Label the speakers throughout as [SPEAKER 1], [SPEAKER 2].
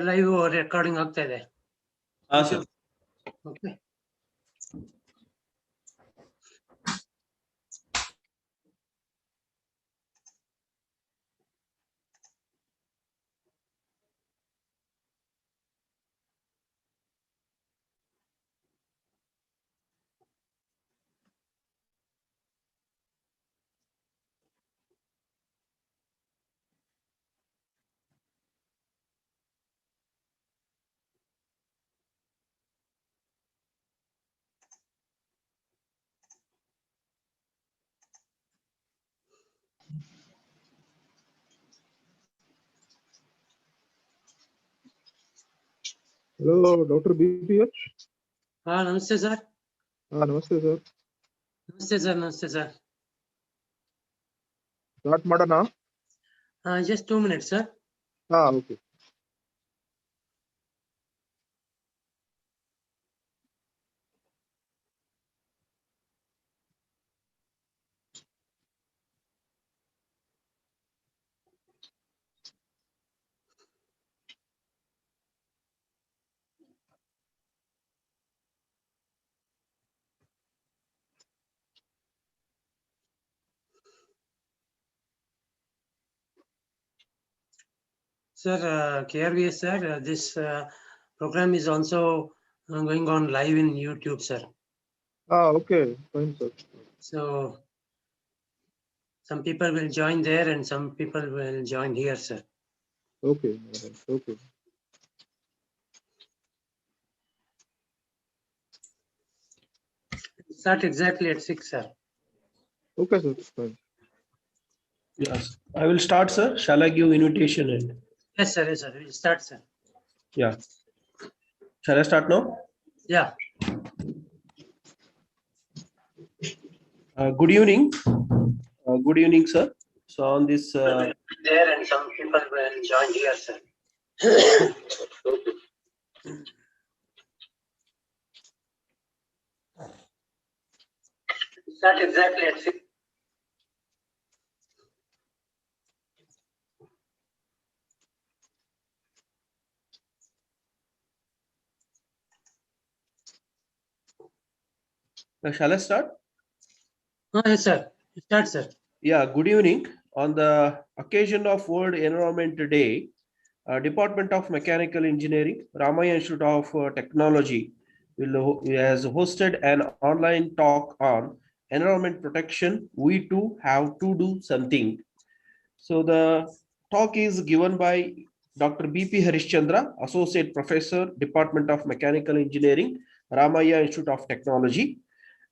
[SPEAKER 1] Live recording ಆಗ್ತಾ ಇದೆ.
[SPEAKER 2] Sir.
[SPEAKER 1] Okay.
[SPEAKER 3] Hello, Dr. BP.
[SPEAKER 1] ನಮಸ್ತೆ ಸರ್.
[SPEAKER 3] ನಮಸ್ತೆ ಸರ್.
[SPEAKER 1] ನಮಸ್ತೆ ಸರ್. ನಮಸ್ತೆ ಸರ್.
[SPEAKER 3] ಸ್ಟಾರ್ಟ್ ಮಾಡೋಣ?
[SPEAKER 1] Just 2 minutes sir.
[SPEAKER 3] Okay.
[SPEAKER 1] Sir, KRVS sir, this program is also going on live in YouTube, sir.
[SPEAKER 3] Okay, fine, sir.
[SPEAKER 1] So some people will join there and some people will join here, sir.
[SPEAKER 3] Okay, okay.
[SPEAKER 1] Start exactly at 6, sir.
[SPEAKER 3] Okay, sir. Fine.
[SPEAKER 2] Yes, I will start, sir. Shall I give invitation? And
[SPEAKER 1] Yes, sir. Yes, sir. We'll start, sir.
[SPEAKER 2] yeah. Shall I start now?
[SPEAKER 1] Yeah.
[SPEAKER 2] Good evening. Good evening, sir. So on this
[SPEAKER 1] there and some people will join here, sir. Start exactly at 6.
[SPEAKER 2] shall I start?
[SPEAKER 1] Yes, sir. Start, sir.
[SPEAKER 2] Yeah, good evening. On the occasion of World Environment Day, Department of Mechanical Engineering, Ramaya Institute of Technology has hosted an online talk on environment protection. We too have to do something. So the talk is given by Dr. BP Harishchandra, Associate Professor, Department of Mechanical Engineering, Ramaya Institute of Technology.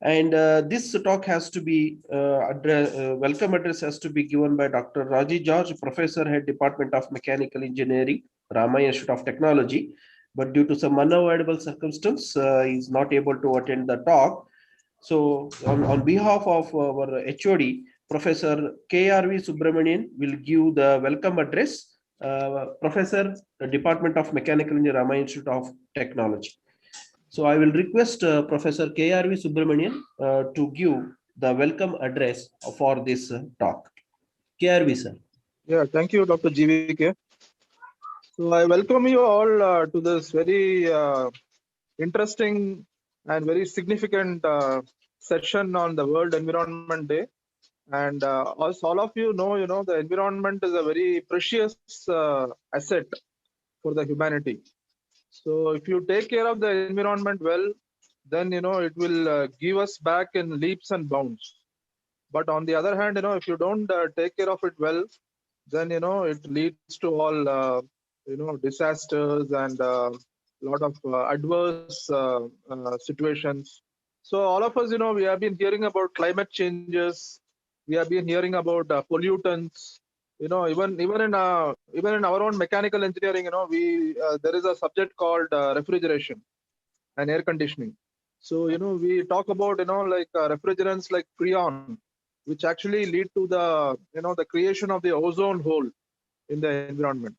[SPEAKER 2] And this talk has to be welcome address has to be given by Dr. Raji George, Professor, Head Department of Mechanical Engineering, Ramaya Institute of Technology. But due to some unavoidable circumstance, he is not able to attend the talk. So on behalf of our HOD, Professor KRV Subramanian will give the welcome address. Professor, Department of Mechanical Engineering, Ramaya Institute of Technology. So I will request Professor KRV Subramanian to give the welcome address for this talk. KRV, sir.
[SPEAKER 3] Yeah, thank you, Dr. GVK. So I welcome you all to this very interesting and very significant session on the World Environment Day. And as all of you know, the environment is a very precious asset for the humanity. So if you take care of the environment well, then it will give us back in leaps and bounds. But on the other hand, if you don't take care of it well, then it leads to all disasters and a lot of adverse situations. So all of us, we have been hearing about climate changes. We have been hearing about pollutants. Even in our own mechanical engineering, there is a subject called refrigeration and air conditioning. So we talk about like refrigerants like freon, which actually lead to the the creation of the ozone hole. in the environment.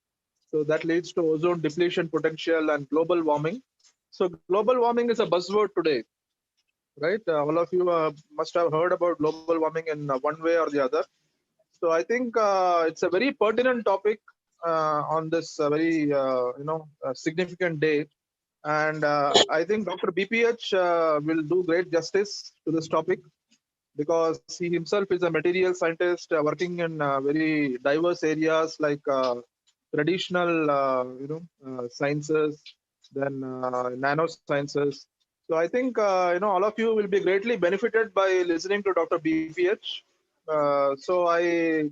[SPEAKER 3] So that leads to ozone depletion potential and global warming. So global warming is a buzzword today, right? All of you must have heard about global warming in one way or the other. So I think it's a very pertinent topic on this very significant day, and I think Dr. BPH will do great justice to this topic because he himself is a material scientist working in very diverse areas like traditional, sciences, then nanosciences. So I think all of you will be greatly benefited by listening to Dr. BPH. So I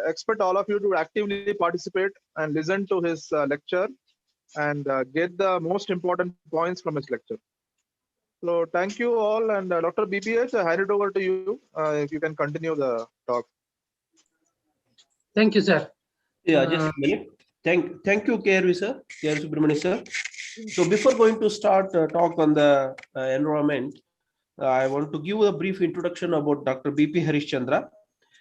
[SPEAKER 3] expect all of you to actively participate and listen to his lecture and get the most important points from his lecture. So thank you all, and Dr. BPH, I hand it over to you if you can continue the talk.
[SPEAKER 1] Thank you, sir.
[SPEAKER 2] Yeah, just a minute. Thank you, KRV sir, KR Subramani sir. So before going to start talk on the environment, I want to give a brief introduction about Dr. BP Harishchandra.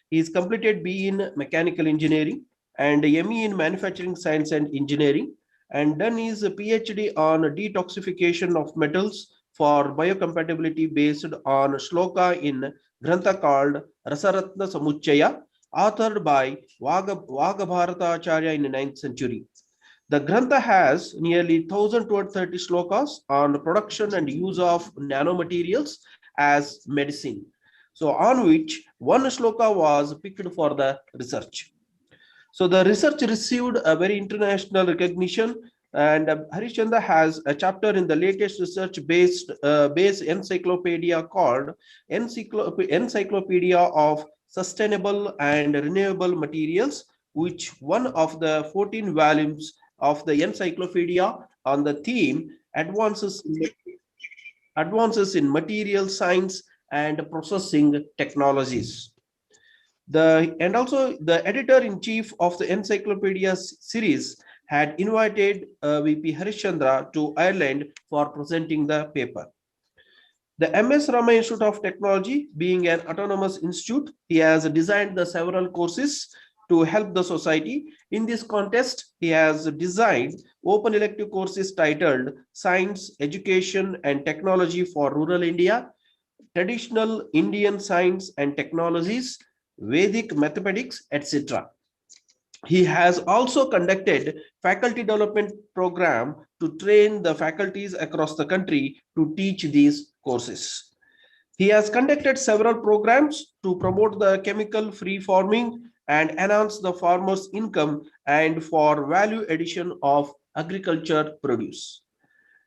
[SPEAKER 2] He has completed BE in Mechanical Engineering and ME in Manufacturing Science and Engineering, and done his PhD on detoxification of metals for biocompatibility based on shloka in Grantha called Rasaratna Samuchaya, authored by Vagabharatacharya in the 9th century. The Grantha has nearly 1230 slokas on production and use of nanomaterials as medicine. So on which one shloka was picked for the research. So the research received a very international recognition, and Harishchandra has a chapter in the latest research based encyclopedia called Encyclopedia of Sustainable and Renewable Materials, which one of the 14 volumes of the encyclopedia on the theme advances in material science and processing technologies. Also the editor-in-chief of the encyclopedia series had invited VP Harishchandra to Ireland for presenting the paper. The MS Rama Institute of Technology, being an autonomous institute, he has designed the several courses to help the society. In this context, he has designed open elective courses titled Science, Education and Technology for Rural India, Traditional Indian Science and Technologies, Vedic Mathematics, etc. He has also conducted faculty development program to train the faculties across the country to teach these courses. He has conducted several programs to promote the chemical free farming and enhance the farmers' income and for value addition of agriculture produce.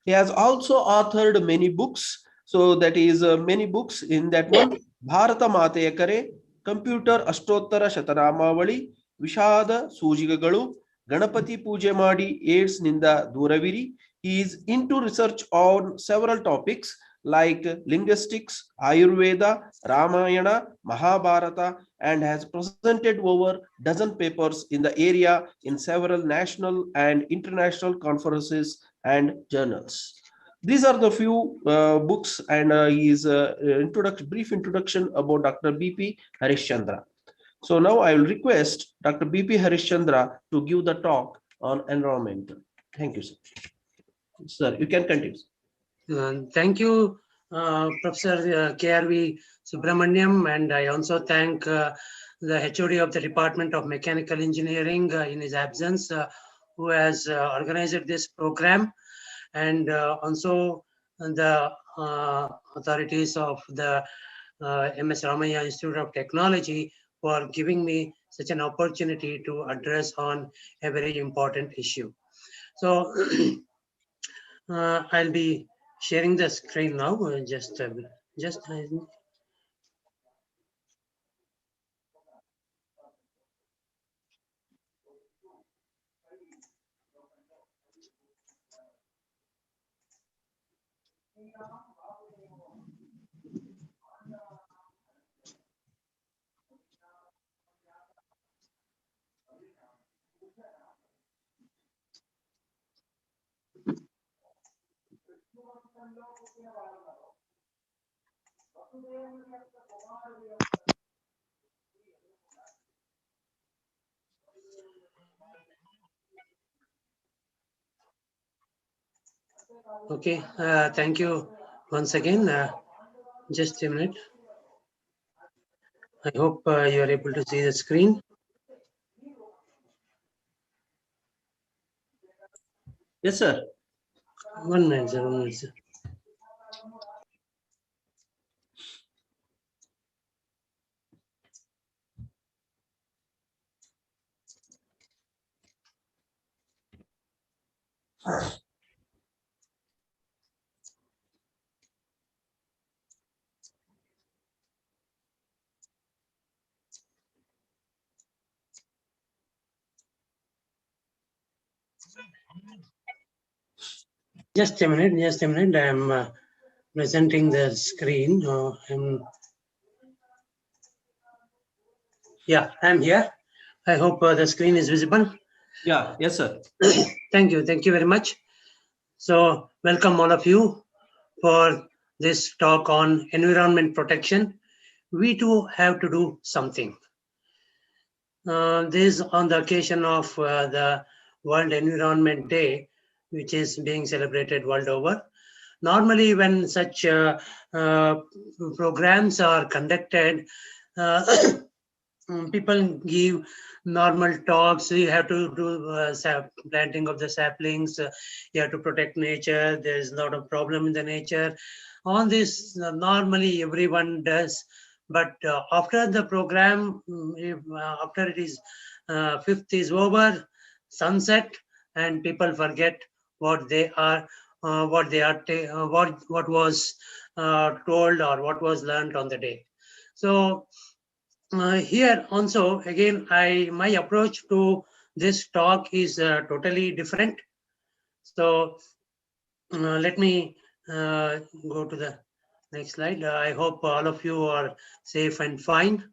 [SPEAKER 2] He has also authored many books. So that is many books in that one. Bharata Mateya Kare, Computer Ashtottara Shatanamavali, Vishada Sujigagalu, Ganapati Puja Madi, AIDS Ninda Duraviri. He is into research on several topics like linguistics, Ayurveda, Ramayana, Mahabharata, and has presented over dozen papers in the area in several national and international conferences and journals. These are the few books and his brief introduction about Dr. BP Harishchandra. So now I will request Dr. BP Harishchandra to give the talk on environment. Thank you, sir. Sir, you can continue.
[SPEAKER 1] Thank you, Professor KRV Subramaniam, and I also thank the HOD of the Department of Mechanical Engineering in his absence, who has organized this program, and also the authorities of the MS Ramaiah Institute of Technology for giving me such an opportunity to address on a very important issue. So I'll be sharing the screen now. Just. Okay, thank you once again. Just a minute. I hope you are able to see the screen.
[SPEAKER 2] Yes, sir.
[SPEAKER 1] 1 minute, sir. 1 minute, sir. Just a minute. Just a minute. I am presenting the screen. Yeah, I'm here. I hope the screen is visible.
[SPEAKER 2] Yeah, yes, sir.
[SPEAKER 1] Thank you. Thank you very much. So, welcome all of you for this talk on environment protection. We too have to do something. This on the occasion of the World Environment Day, which is being celebrated world over. Normally, when such programs are conducted, people give normal talks. You have to do planting of the saplings. You have to protect nature. There is a lot of problem in the nature. On this, normally everyone does. But after the program, after it is fifth is over, sunset, and people forget what they are, what was told or what was learned on the day. So here also again, my approach to this talk is totally different. So let me go to the next slide. I hope all of you are safe and fine.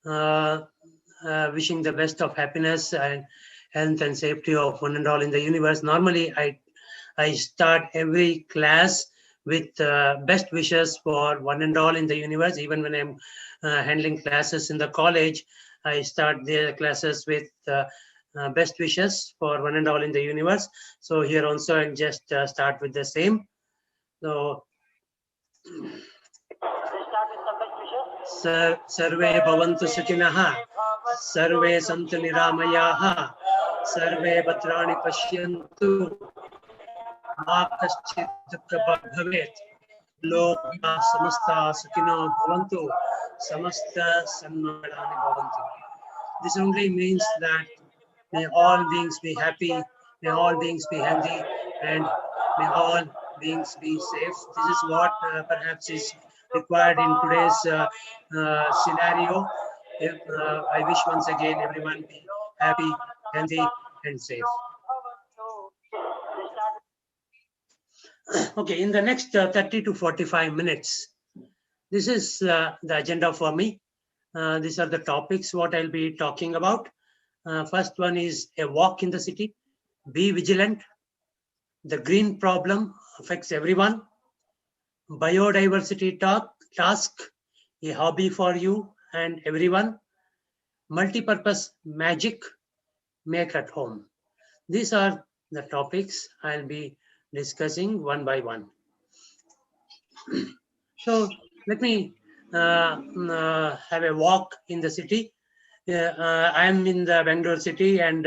[SPEAKER 1] Wishing the best of happiness and health and safety of one and all in the universe. Normally, I start every class with best wishes for one and all in the universe. Even when I'm handling classes in the college, I start the classes with best wishes for one and all in the universe. So here also I'll just start with the same. So सर्वे भवन्तु सुखिनः सर्वे सन्तु निरामयाः सर्वे भद्राणि पश्यन्तु मा कश्चित् दुःखभाग् भवेत् लोकाः समस्ताः सुखिनो भवन्तु समस्त सन्मङ्गलानि भवन्तु. This only means that may all beings be happy, may all beings be healthy, and may all beings be safe. This is what perhaps is required in today's scenario. I wish once again everyone be happy, healthy, and safe. Okay, in the next 30 to 45 minutes, this is the agenda for me. These are the topics what I'll be talking about. First one is a walk in the city. Be vigilant. The green problem affects everyone. Biodiversity task, a hobby for you and everyone. Multi-purpose magic, make at home. These are the topics I'll be discussing one by one. So let me have a walk in the city. I'm in the Bangalore city, and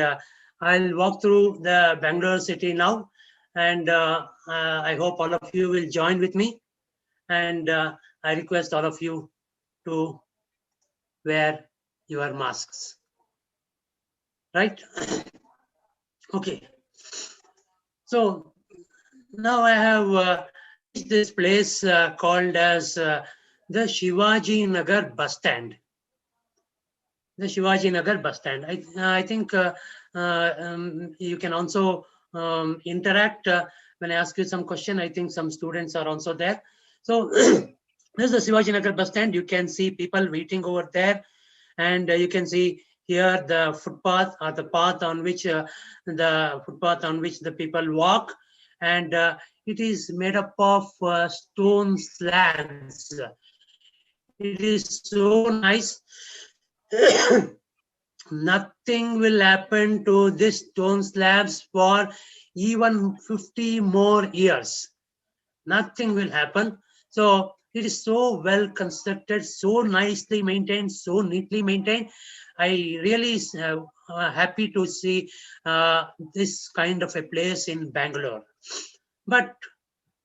[SPEAKER 1] I'll walk through the Bangalore city now. And I hope all of you will join with me. And I request all of you to wear your masks. Right? Okay. So now I have reached this place called as the Shivajinagar bus stand. The Shivajinagar bus stand. I think you can also interact when I ask you some question. I think some students are also there. So this is the Shivajinagar bus stand. You can see people waiting over there, and you can see here the footpath or the path on which the people walk, and it is made up of stone slabs. It is so nice. nothing will happen to this stone slabs for even 50 more years. Nothing will happen. So it is so well constructed, so nicely maintained, so neatly maintained. I really happy to see this kind of a place in Bangalore. But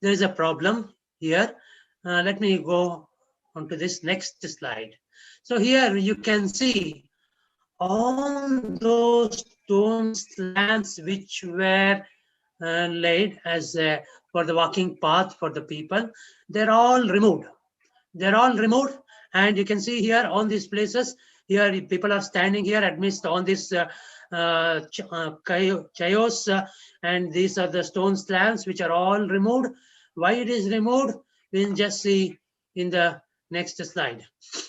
[SPEAKER 1] there is a problem here. Let me go on to this next slide. So here you can see on those stone slabs which were laid as for the walking path for the people, they're all removed. They're all removed, and you can see here on these places, here people are standing here amidst on this chaos, and these are the stone slabs which are all removed. Why it is removed, we'll just see in the next slide.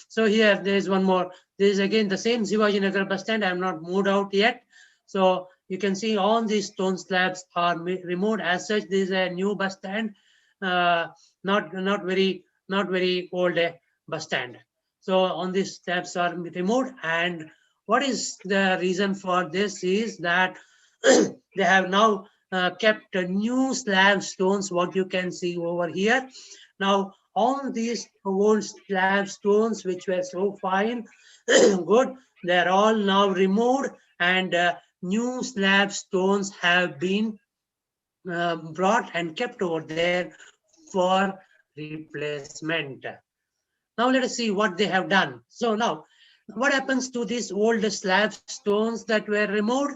[SPEAKER 1] So here there is one more. This is again the same Shivajinagar bus stand. I have not moved out yet. So you can see all these stone slabs are removed. As such, this is a new bus stand, not very old bus stand. So on these slabs are removed. And what is the reason for this is that they have now kept new slab stones, what you can see over here. Now on these old slab stones which were so fine, good, they're all now removed, and new slab stones have been brought and kept over there for replacement. Now let us see what they have done. So now, what happens to these old slab stones that were removed?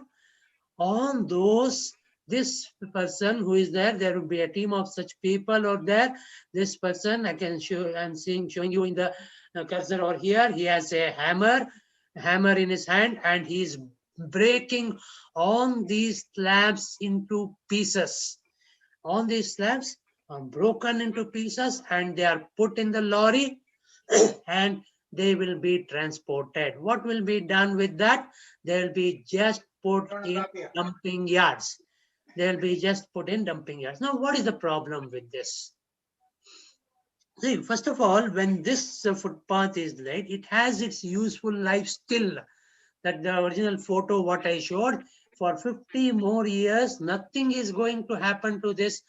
[SPEAKER 1] On those, this person who is there, there will be a team of such people over there. This person, I can show, I'm showing you in the cursor over here. He has a hammer in his hand, and he's breaking on these slabs into pieces. On these slabs are broken into pieces, and they are put in the lorry and they will be transported. What will be done with that? They will be just put in dumping yards. They will be just put in dumping yards. Now, what is the problem with this? See, first of all, when this footpath is laid, it has its useful life still. That the original photo what I showed, for 50 more years, nothing is going to happen to this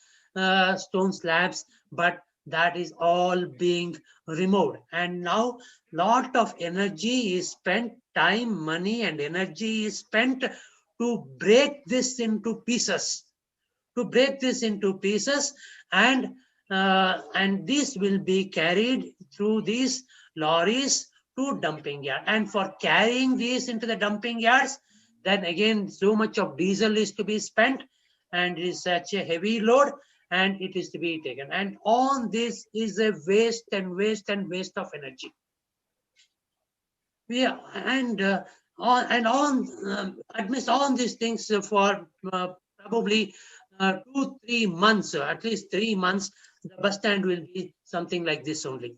[SPEAKER 1] stone slabs, but that is all being removed. And now lot of energy is spent, time, money, and energy is spent to break this into pieces, and this will be carried through these lorries to dumping yard. And for carrying these into the dumping yards, then again so much of diesel is to be spent, and it is such a heavy load, and it is to be taken. And on this is a waste of energy. Yeah, and amidst all these things for probably 2-3 months, at least 3 months, the bus stand will be something like this only.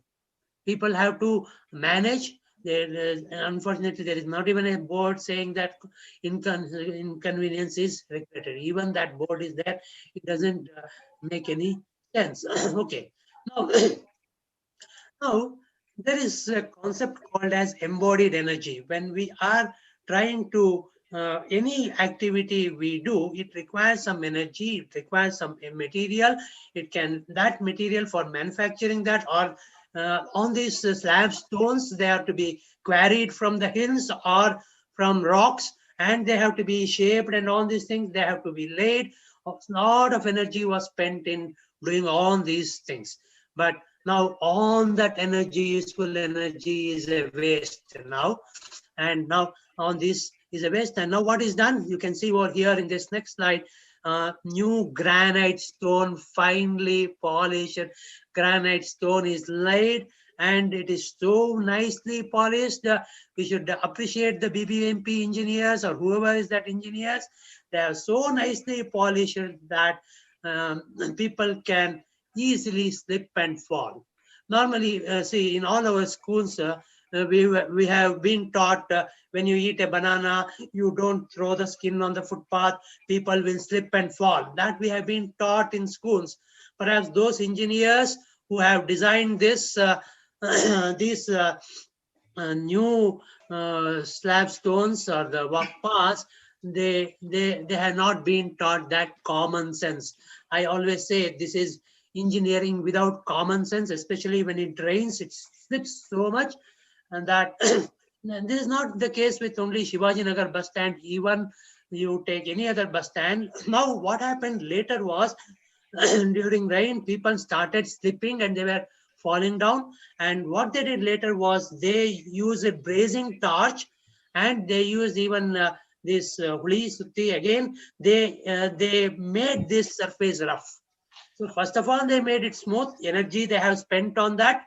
[SPEAKER 1] People have to manage. Unfortunately, there is not even a board saying that inconvenience is regretted. Even that board is there. It doesn't make any sense. Okay. Now, now, there is a concept called as embodied energy. When we are trying to, any activity we do, it requires some energy, it requires some material. That material for manufacturing that, or on these slab stones, they have to be quarried from the hills or from rocks, and they have to be shaped, and all these things, they have to be laid. A lot of energy was spent in doing all these things. But now all that energy, useful energy, is a waste now. And now on this is a waste. And now what is done? You can see over here in this next slide, new granite stone, finely polished granite stone is laid, and it is so nicely polished. We should appreciate the BBMP engineers, or whoever is that engineers. They are so nicely polished that people can easily slip and fall. Normally, see, in all our schools, we have been taught when you eat a banana, you don't throw the skin on the footpath, people will slip and fall. That we have been taught in schools. Perhaps those engineers who have designed this, these new slab stones or the walk paths, they have not been taught that common sense. I always say this is engineering without common sense, especially when it rains, it slips so much. And that this is not the case with only Shivajinagar bus stand. Even you take any other bus stand. Now what happened later was during rain, people started slipping and they were falling down. And what they did later was they used a blazing torch, and they used even this huli sutti again. They made this surface rough. So first of all, they made it smooth. Energy they have spent on that,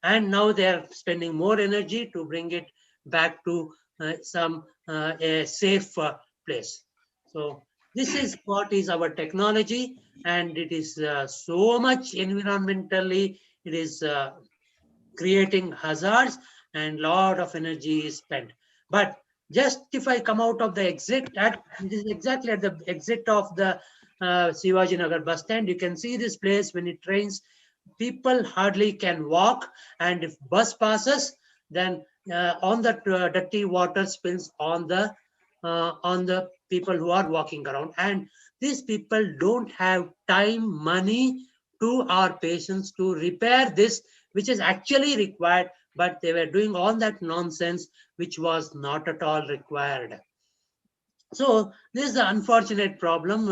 [SPEAKER 1] and now they are spending more energy to bring it back to some a safe place. So this is what is our technology, and it is so much environmentally, it is creating hazards, and lot of energy is spent. But just if I come out of the exit, this is exactly at the exit of the Shivajinagar bus stand. You can see this place. When it rains, people hardly can walk, and if bus passes, then on the dirty water spills on the people who are walking around. And these people don't have time, money to our patients to repair this, which is actually required, but they were doing all that nonsense which was not at all required. So this is the unfortunate problem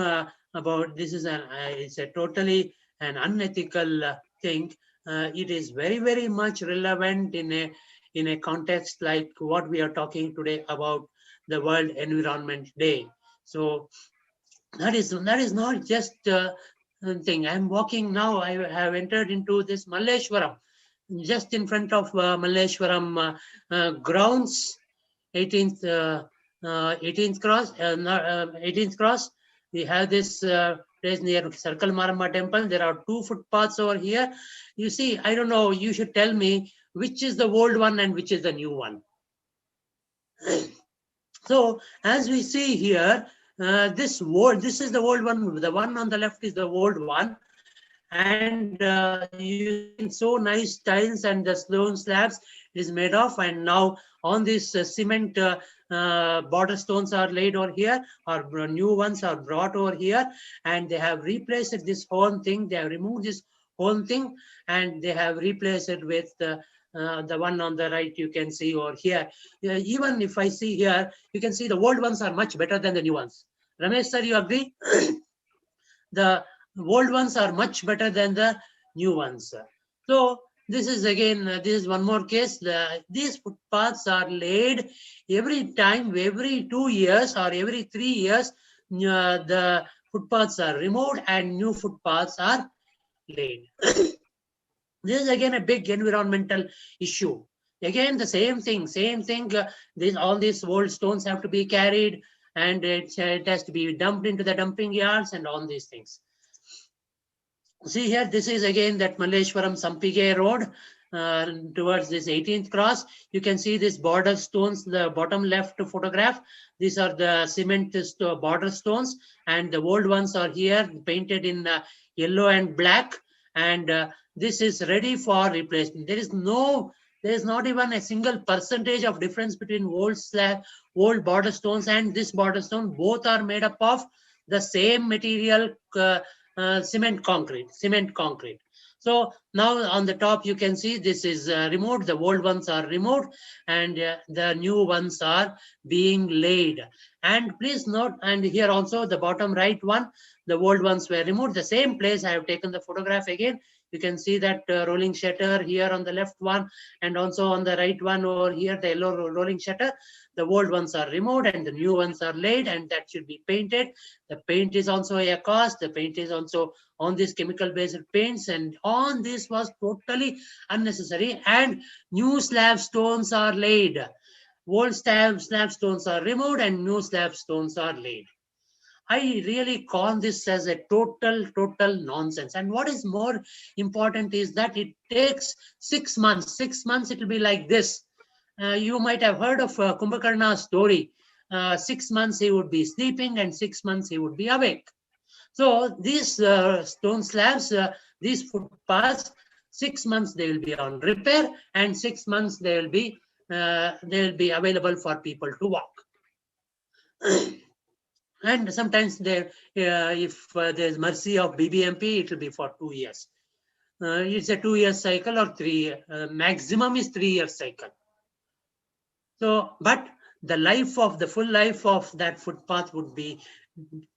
[SPEAKER 1] about this. Is an it's a totally an unethical thing. It is very much relevant in a context like what we are talking today about the World Environment Day. So that is not just a thing. I'm walking now. I have entered into this Malleshwaram, just in front of Malleshwaram grounds, 18th 18th cross, 18th cross. We have this place near Circle Maramba Temple. There are 2 footpaths over here. You see, I don't know. You should tell me which is the old one and which is the new one. So as we see here, this is the old one. The one on the left is the old one, and you see so nice tiles and the stone slabs is made of. And now on this cement border stones are laid over here, or new ones are brought over here, and they have replaced this whole thing. They have removed this whole thing, and they have replaced it with the one on the right. You can see over here. Even if I see here, you can see the old ones are much better than the new ones. Ramesh sir, you agree? The old ones are much better than the new ones. So this is again, this is one more case. These footpaths are laid every time, every 2 years or every 3 years. The footpaths are removed and new footpaths are laid. This is again a big environmental issue. Again, the same thing. All these old stones have to be carried, and it has to be dumped into the dumping yards and all these things. See here, this is again that Malleshwaram Sampige Road towards this 18th cross. You can see this border stones, the bottom left photograph. These are the cement border stones, and the old ones are here painted in yellow and black. And this is ready for replacement. There is not even a single percentage of difference between old border stones and this border stone. Both are made up of the same material, cement concrete. So now on the top you can see this is removed. The old ones are removed, and the new ones are being laid. And please note, and here also the bottom right one, the old ones were removed. The same place I have taken the photograph again. You can see that rolling shutter here on the left one, and also on the right one over here, the yellow rolling shutter. The old ones are removed and the new ones are laid, and that should be painted. The paint is also a cost. The paint is also on these chemical based paints, and on this was totally unnecessary. And new slab stones are laid. Old slab stones are removed and new slab stones are laid. I really call this as a total nonsense. And what is more important is that it takes 6 months. 6 months it will be like this. You might have heard of Kumbhakarna's story. 6 months he would be sleeping and 6 months he would be awake. So these stone slabs, these footpaths, 6 months they will be on repair, and 6 months they will be they will be available for people to walk. And sometimes there, if there's mercy of BBMP, it will be for 2 years. It's a 2-year cycle or 3 maximum is 3-year cycle. So, but the life of the full life of that footpath would be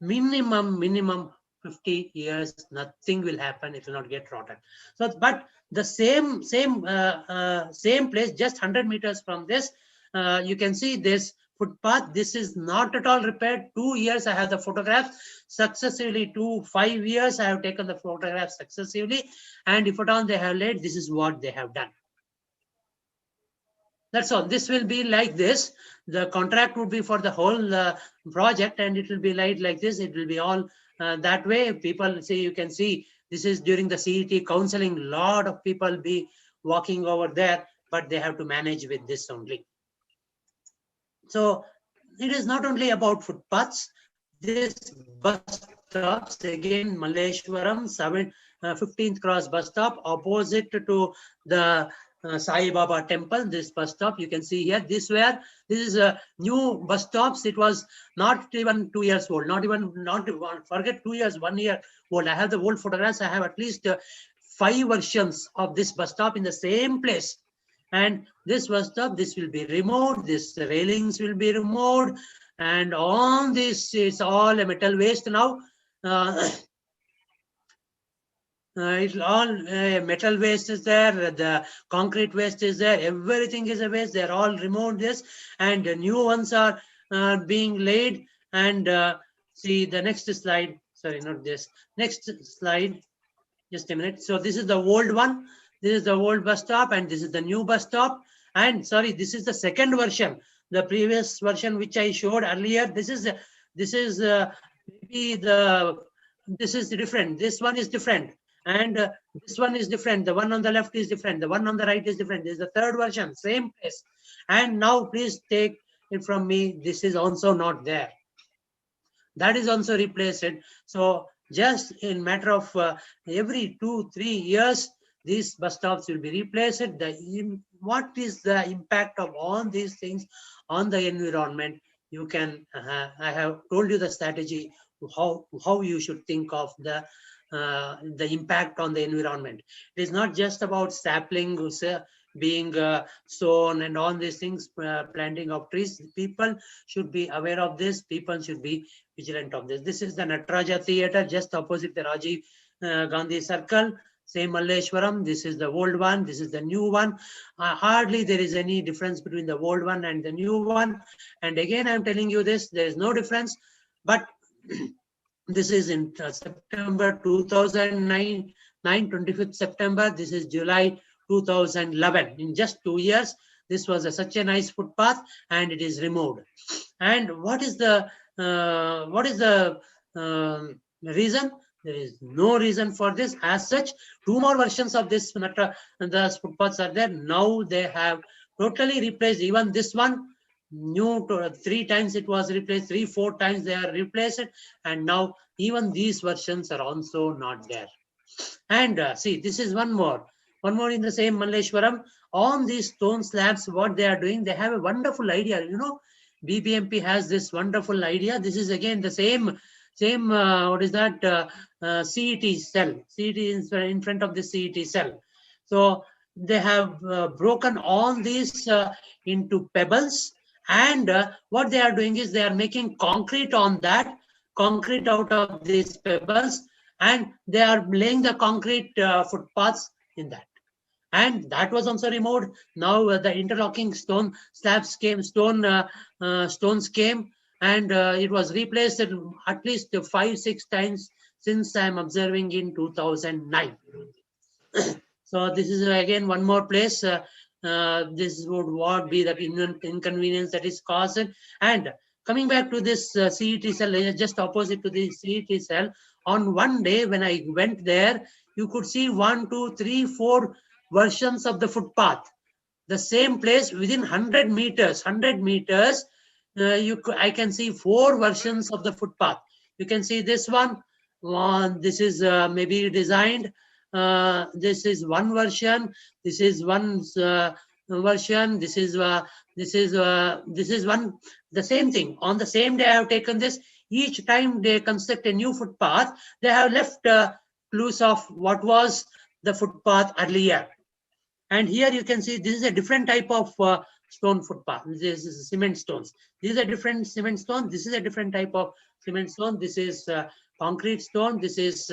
[SPEAKER 1] minimum 50 years. Nothing will happen. It will not get rotten. So, but the same place, just 100 meters from this, you can see this footpath. This is not at all repaired. 2 years I have the photographs successively. 5 years I have taken the photographs successively, and if at all they have laid, this is what they have done. That's all. This will be like this. The contract would be for the whole project, and it will be like this. It will be all that way. People say, you can see this is during the CET counseling. Lot of people be walking over there, but they have to manage with this only. So it is not only about footpaths. This bus stops, again Malleshwaram 15th Cross bus stop, opposite to the Sai Baba temple. This bus stop you can see here. This is a new bus stops. It was not even 2 years old. Not forget 2 years, 1 year old. I have the old photographs. I have at least 5 versions of this bus stop in the same place. And this bus stop, this will be removed. This railings will be removed. And on this is all a metal waste now. It's all metal waste is there, the concrete waste is there, everything is a waste. They're all removed this, and the new ones are being laid. And see the next slide. Sorry, not this. Next slide. Just a minute. So this is the old one. This is the old bus stop, and this is the new bus stop. And sorry, this is the second version. The previous version which I showed earlier. This is maybe this is different. This one is different, and this one is different. The one on the left is different. The one on the right is different. This is the third version, same place. And now please take it from me. This is also not there. That is also replaced. So just in matter of every 2-3 years, these bus stops will be replaced. What is the impact of all these things on the environment? You can, I have told you the strategy, how you should think of the impact on the environment. It is not just about saplings being sown and all these things, planting of trees. People should be aware of this. People should be vigilant of this. This is the Nataraja Theatre just opposite the Rajiv Gandhi Circle. Same Malleshwaram. This is the old one. This is the new one. Hardly there is any difference between the old one and the new one. And again, I'm telling you this, there is no difference. But this is in September 2009, 25th September. This is July 2011. In just 2 years, this was such a nice footpath, and it is removed. And what is the reason? There is no reason for this as such. 2 more versions of this the footpaths are there. Now they have totally replaced even this one. New 3 times it was replaced, 3-4 times they are replaced, and now even these versions are also not there. And see, this is one more in the same Malleshwaram. On these stone slabs, what they are doing, they have a wonderful idea. You know, BBMP has this wonderful idea. This is again the same what is that, CET cell. CET is in front of the CET cell. So they have broken all these into pebbles, and what they are doing is they are making concrete on that, concrete out of these pebbles, and they are laying the concrete footpaths in that. And that was also removed. Now the interlocking stone slabs came, stones came, and it was replaced at least 5-6 times since I am observing in 2009. So this is again one more place. This would be the inconvenience that is caused. And coming back to this CET cell, just opposite to the CET cell, on one day when I went there, you could see 1, 2, 3, 4 versions of the footpath. The same place within 100 meters. I can see 4 versions of the footpath. You can see this one. This is maybe designed. This is one version. This is one version. This is one, the same thing. On the same day I have taken this. Each time they construct a new footpath, they have left clues of what was the footpath earlier. And here you can see this is a different type of stone footpath. This is cement stones. These are different cement stone. This is a different type of cement stone. This is concrete stone. This is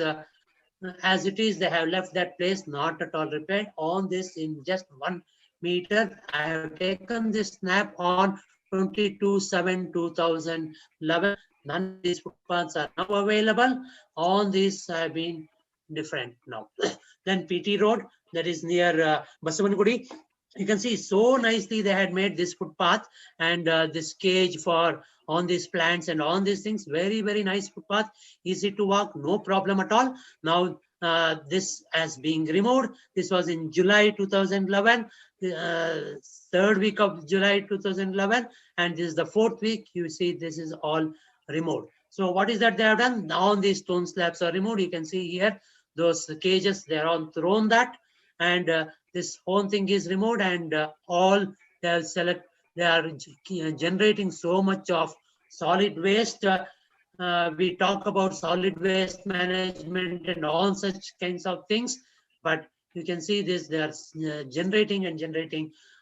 [SPEAKER 1] as it is. They have left that place, not at all repaired. On this, in just 1 meter, I have taken this snap on 22/7/2011. None of these footpaths are now available. On these have been different now. Then PT Road, that is near Basavanagudi. You can see so nicely they had made this footpath and this cage for on these plants and on these things. Very, very nice footpath, easy to walk, no problem at all. Now this has been removed. This was in July 2011, third week of July 2011, and this is the fourth week. You see this is all removed. So what is that they have done? Now these stone slabs are removed. You can see here those cages, they are all thrown that, and this whole thing is removed, and all they are generating so much of solid waste. We talk about solid waste management and all such kinds of things, but you can see this, they are generating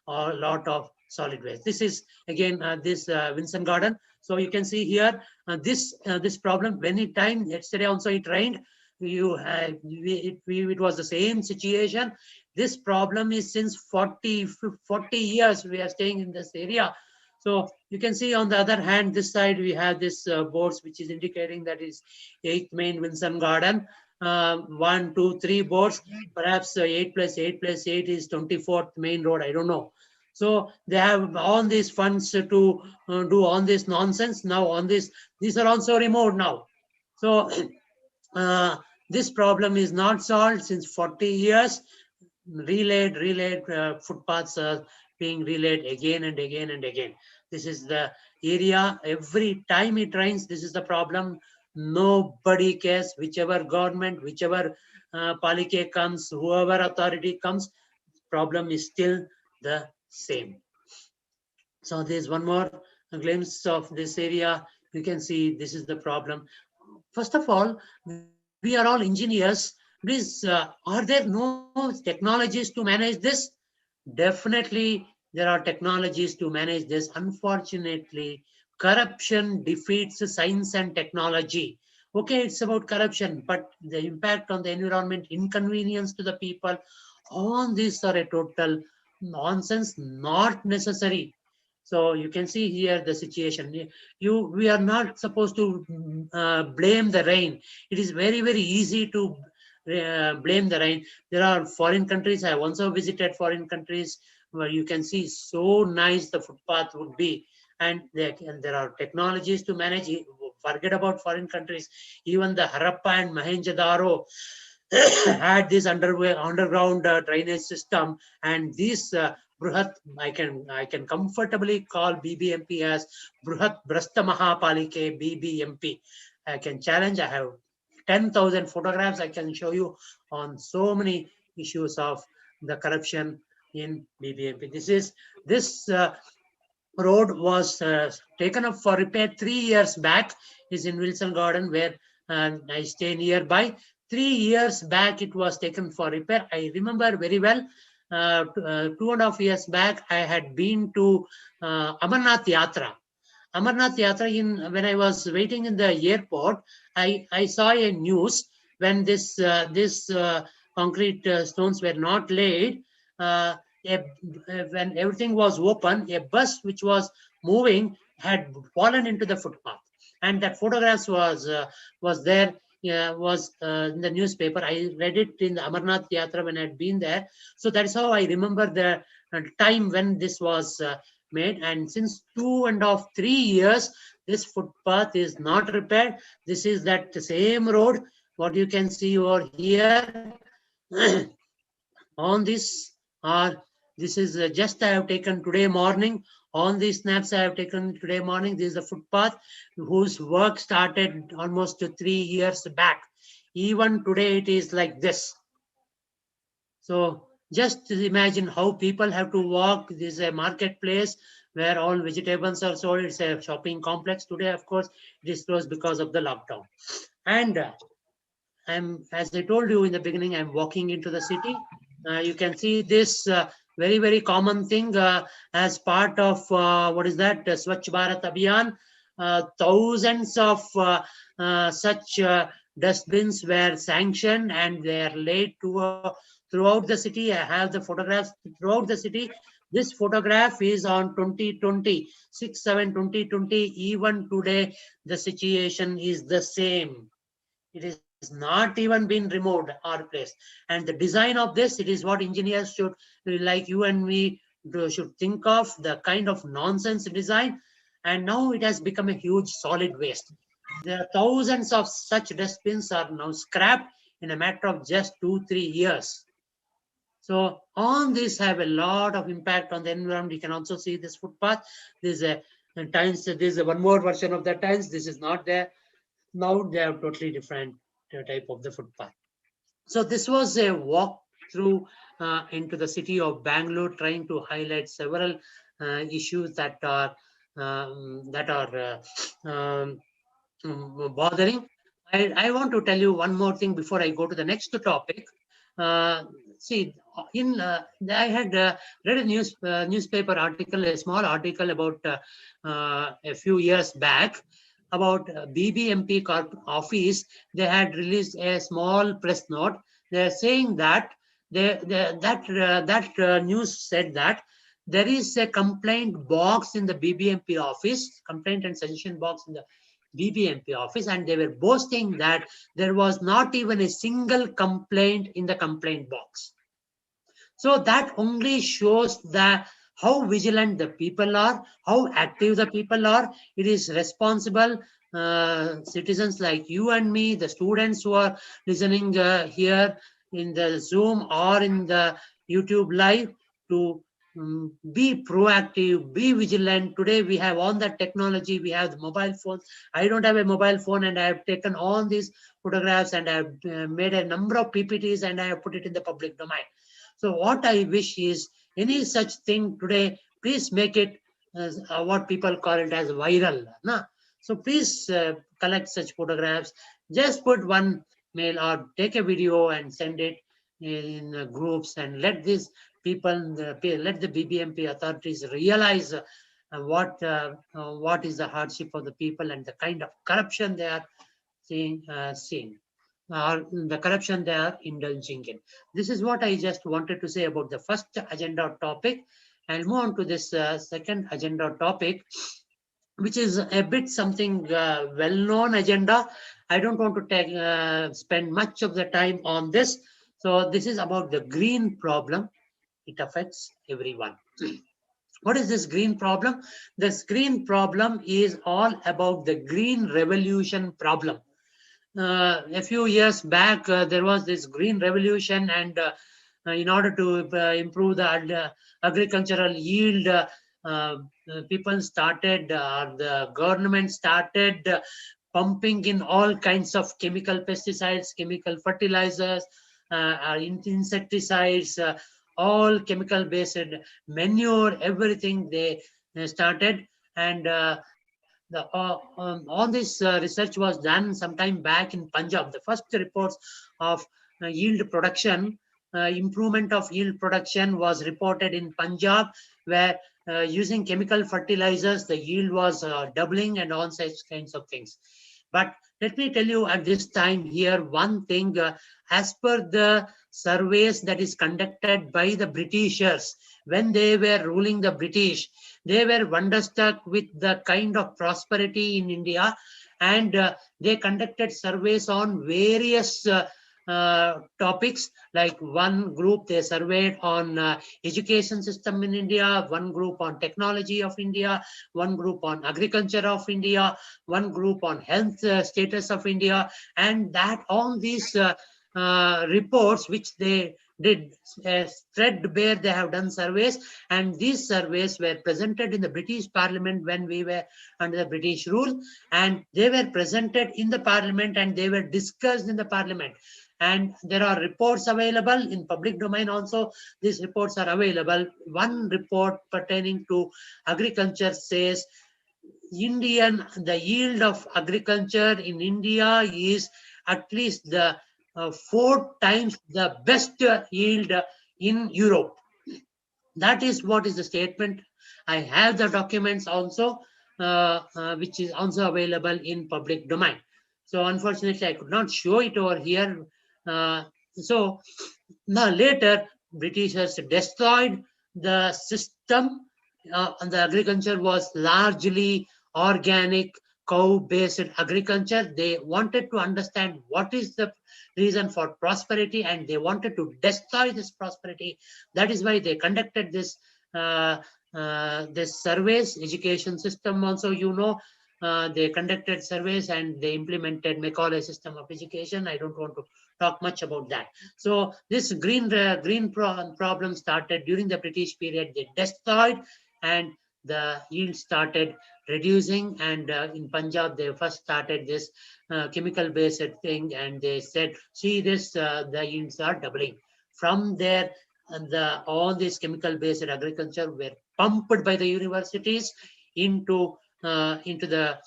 [SPEAKER 1] a lot of solid waste. This is again this Vincent Garden. So you can see here this problem. Many times yesterday also it rained. It was the same situation. This problem is since 40 years we are staying in this area. So you can see on the other hand, this side we have this boards which is indicating that is 8th main Vincent Garden. 1, 2, 3 boards, perhaps 8 + 8 + 8 is 24th main road. I don't know. So they have all these funds to do all this nonsense. Now on this, these are also removed now. So this problem is not solved since 40 years. Relayed footpaths are being relayed again and again and again. This is the area. Every time it rains, this is the problem. Nobody cares. Whichever government, whichever palike comes, whoever authority comes, problem is still the same. So there's one more glimpse of this area. You can see this is the problem. First of all, we are all engineers. Please, are there no technologies to manage this? Definitely, there are technologies to manage this. Unfortunately, corruption defeats science and technology. Okay, it's about corruption, but the impact on the environment, inconvenience to the people, all these are a total nonsense, not necessary. So you can see here the situation. We are not supposed to blame the rain. It is very, very easy to blame the rain. There are foreign countries. I also visited foreign countries where you can see so nice the footpath would be, and there are technologies to manage it. Forget about foreign countries. Even the Harappa and Mohenjo-daro had this underground drainage system, and these Bruhat, I can comfortably call BBMP as Bruhat Brasta Mahapalike BBMP. I can challenge. I have 10,000 photographs I can show you on so many issues of the corruption in BBMP. This road was taken up for repair 3 years back. Is in Wilson Garden where I stay nearby. 3 years back it was taken for repair. I remember very well. 2.5 years back I had been to Amarnath Yatra. Amarnath Yatra, when I was waiting in the airport, I saw a news when this concrete stones were not laid. When everything was open, a bus which was moving had fallen into the footpath, and that photographs was there. Was in the newspaper. I read it in the Amarnath Yatra when I had been there. So that's how I remember the time when this was made. And since 2.5, 3 years, this footpath is not repaired. This is that same road. What you can see over here on this this is just I have taken today morning. On these snaps I have taken today morning. This is the footpath whose work started almost 3 years back. Even today it is like this. So Just imagine how people have to walk. This is a marketplace where all vegetables are sold. It's a shopping complex. Today, of course, it is closed because of the lockdown. And as I told you in the beginning, I'm walking into the city. You can see this very, very common thing as part of what is that? Swachh Bharat Abhiyan. Thousands of such dustbins were sanctioned and they are laid throughout the city. I have the photographs throughout the city. This photograph is on 2020, 6/7/2020. Even today, the situation is the same. It is not even been removed or replaced. And the design of this, it is what engineers should, like you and me, should think of, the kind of nonsense design. And now it has become a huge solid waste. There are thousands of such dustbins are now scrapped in a matter of just 2-3 years. So on this have a lot of impact on the environment. You can also see this footpath. There's a times, there's a one more version of the tiles. This is not there. Now they are totally different type of the footpath. So this was a walk through into the city of Bangalore, trying to highlight several issues that are bothering. I want to tell you one more thing before I go to the next topic. See, I had read a newspaper article, a small article about a few years back about BBMP office. They had released a small press note. They're saying that that news said that there is a complaint box in the BBMP office, complaint and suggestion box in the BBMP office, and they were boasting that there was not even a single complaint in the complaint box. So that only shows that how vigilant the people are, how active the people are. It is responsible citizens like you and me, the students who are listening here in the Zoom or in the YouTube live, to be proactive, be vigilant. Today we have on that technology, we have the mobile phones. I don't have a mobile phone, and I have taken all these photographs and I have made a number of PPTs and I have put it in the public domain. So what I wish is, any such thing today, please make it what people call it as viral. Na? So please collect such photographs. Just put one mail or take a video and send it in groups, and let these people, let the BBMP authorities realize what is the hardship of the people and the kind of corruption they are seeing. Or the corruption they are indulging in. This is what I just wanted to say about the first agenda topic. I'll move on to this second agenda topic, which is a bit something well-known agenda. I don't want to spend much of the time on this. So this is about the green problem. It affects everyone. What is this green problem? This green problem is all about the green revolution problem. A few years back, there was this green revolution, and in order to improve the agricultural yield, people started, the government started pumping in all kinds of chemical pesticides, chemical fertilizers, insecticides, all chemical based manure, everything they started. And all this research was done sometime back in Punjab. The first reports of yield production, improvement of yield production was reported in Punjab, where using chemical fertilizers, the yield was doubling and all such kinds of things. But let me tell you at this time here one thing, as per the surveys that is conducted by the Britishers when they were ruling the British, they were wonderstruck with the kind of prosperity in India, and they conducted surveys on various topics. Like one group, they surveyed on education system in India, one group on technology of India, one group on agriculture of India, one group on health status of India, and that all these reports which they did threadbare, they have done surveys, and these surveys were presented in the British Parliament when we were under the British rule, and they were presented in the Parliament and they were discussed in the Parliament. and there are reports available in public domain also. These reports are available. One report pertaining to agriculture says the yield of agriculture in India is at least the 4 times the best yield in Europe. That is what is the statement. I have the documents also, which is also available in public domain. So unfortunately, I could not show it over here. So now later, Britishers destroyed the system, and the agriculture was largely organic, cow-based agriculture. They wanted to understand what is the reason for prosperity, and they wanted to destroy this prosperity. That is why they conducted this surveys. Education system also, they conducted surveys and they implemented Macaulay system of education. I don't want to talk much about that. So this green problem started during the British period. They destroyed, and the yield started reducing. And in Punjab, they first started this chemical based thing, and they said, see this, the yields are doubling. From there, all these chemical based agriculture were pumped by the universities into the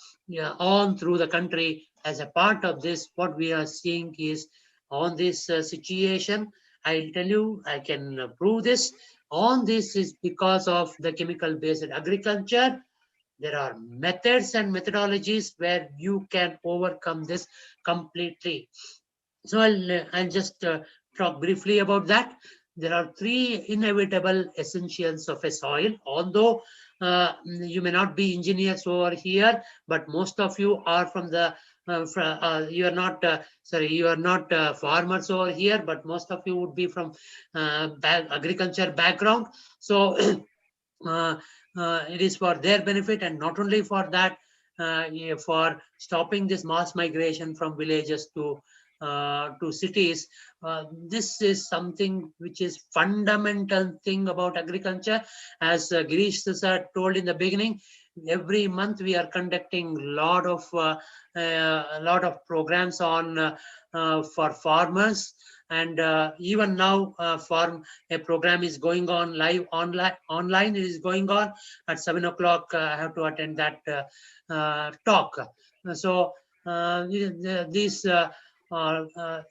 [SPEAKER 1] on through the country. As a part of this, what we are seeing is on this situation, I'll tell you, I can prove this. On this is because of the chemical based agriculture. There are methods and methodologies where you can overcome this completely. So I'll just talk briefly about that. There are 3 inevitable essentials of a soil. Although you may not be engineers over here, but most of you are from the you are not farmers over here, but most of you would be from agriculture background. So it is for their benefit, and not only for that, for stopping this mass migration from villages to cities. This is something which is fundamental thing about agriculture. As Girish sir told in the beginning, every month we are conducting a lot of programs on for farmers. And even now, a program is going on live online. It is going on at 7 o'clock. I have to attend that talk. So these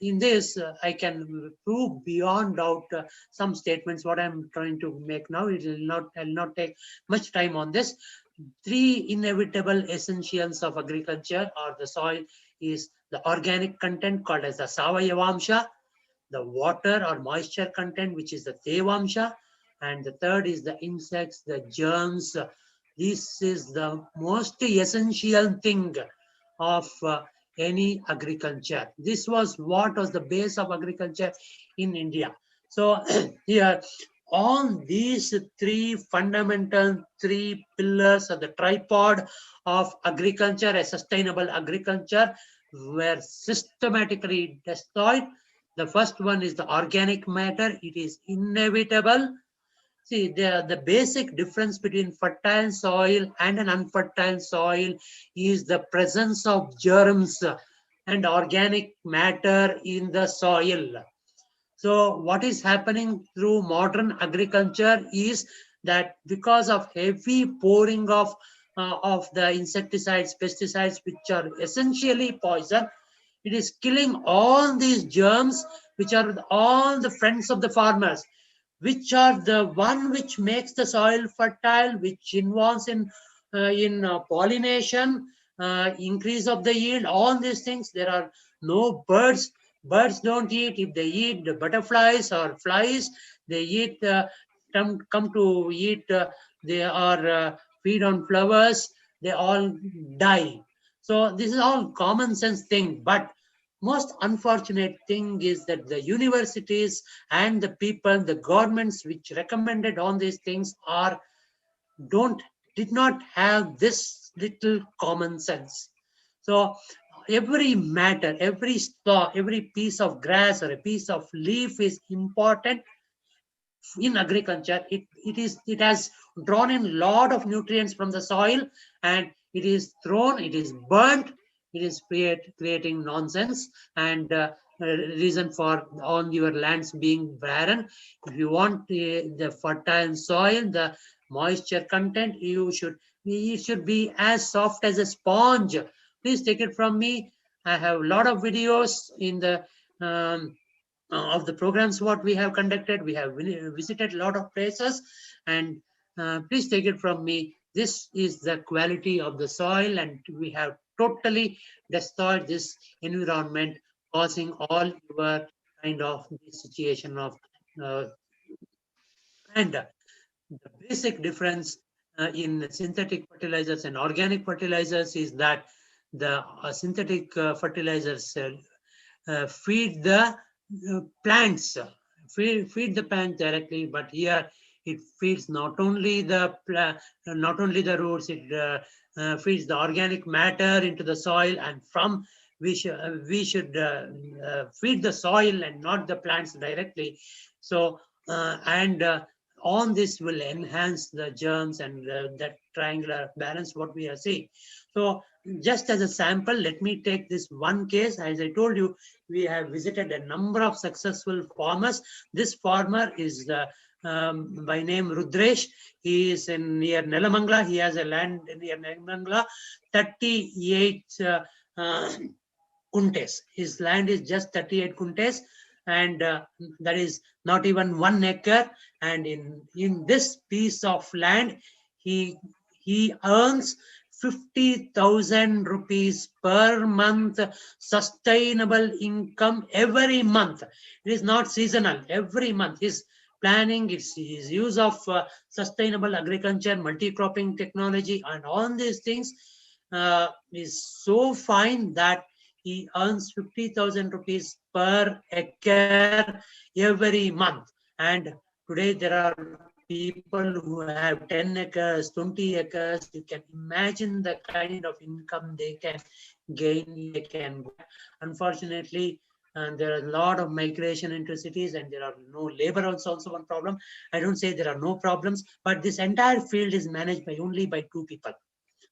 [SPEAKER 1] in this, I can prove beyond doubt some statements. What I'm trying to make now, I'll not take much time on this. 3 inevitable essentials of agriculture or the soil is the organic content called as the Savayavamsha, the water or moisture content, which is the Tevamsha, and the third is the insects, the germs. This is the most essential thing of any agriculture. This was what was the base of agriculture in India. So here, on these 3 fundamental 3 pillars of the tripod of agriculture, a sustainable agriculture, were systematically destroyed. The first one is the organic matter. It is inevitable. See, the basic difference between fertile soil and an unfertile soil is the presence of germs and organic matter in the soil. So what is happening through modern agriculture is that because of heavy pouring of the insecticides, pesticides, which are essentially poison, it is killing all these germs, which are all the friends of the farmers, which are the one which makes the soil fertile, which involves in pollination, increase of the yield, all these things. There are no birds. Birds don't eat. If they eat the butterflies or flies, they eat, come to eat, they are feed on flowers, they all die. So this is all common sense thing. But most unfortunate thing is that the universities and the people, the governments which recommended on these things did not have this little common sense. So every matter, every stalk, every piece of grass or a piece of leaf is important in agriculture. It has drawn in a lot of nutrients from the soil, and it is thrown, it is burnt, it is creating nonsense. And reason for on your lands being barren. If you want the fertile soil, the moisture content, it should be as soft as a sponge. Please take it from me. I have a lot of videos in the of the programs what we have conducted. We have visited a lot of places, and please take it from me. This is the quality of the soil, and we have totally destroyed this environment, causing all your kind of this situation of uh, and the basic difference in synthetic fertilizers and organic fertilizers is that the synthetic fertilizers feed the plants, feed the plant directly, but here it feeds not only the roots, it feeds the organic matter into the soil, and from we should feed the soil and not the plants directly. So and on this will enhance the germs and that triangular balance what we are seeing. So just as a sample, let me take this one case. As I told you, we have visited a number of successful farmers. This farmer is by name Rudresh. He is in near Nelamangala. He has a land near Nelamangala, 38 kuntes. His land is just 38 kuntes, and that is not even 1 acre. And in this piece of land, he earns 50,000 rupees per month sustainable income every month. It is not seasonal. Every month, his planning, his use of sustainable agriculture, multi-cropping technology, and all these things is so fine that he earns 50,000 rupees per acre every month. And today there are people who have 10 acres, 20 acres. You can imagine the kind of income they can gain. They can. Unfortunately, and there are a lot of migration into cities, and there are no labor. Also one problem. I don't say there are no problems, but this entire field is managed by only by 2 people.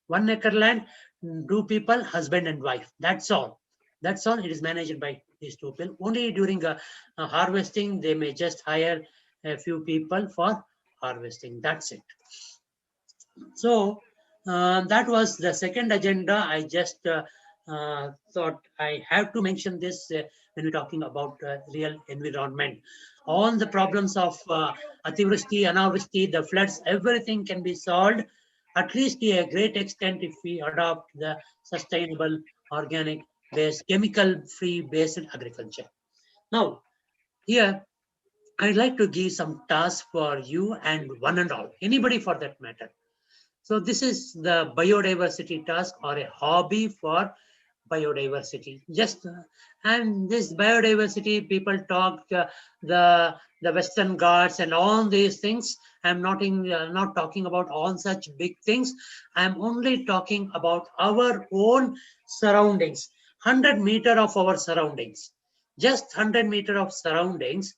[SPEAKER 1] 1 acre land, 2 people, husband and wife. That's all. That's all. It is managed by these 2 people. Only during a harvesting, they may just hire a few people for harvesting. That's it. So that was the second agenda. I just thought I have to mention this when we're talking about real environment. All the problems of Ativrushti, Anavrushti, the floods, everything can be solved, at least to a great extent, if we adopt the sustainable, organic based, chemical free based agriculture. Now, here I'd like to give some tasks for you and one and all, anybody for that matter. So this is the biodiversity task or a hobby for biodiversity. Just and this biodiversity, people talk the Western Ghats and all these things. I'm not talking about all such big things. I'm only talking about our own surroundings. 100 meter of our surroundings, just 100 meter of surroundings.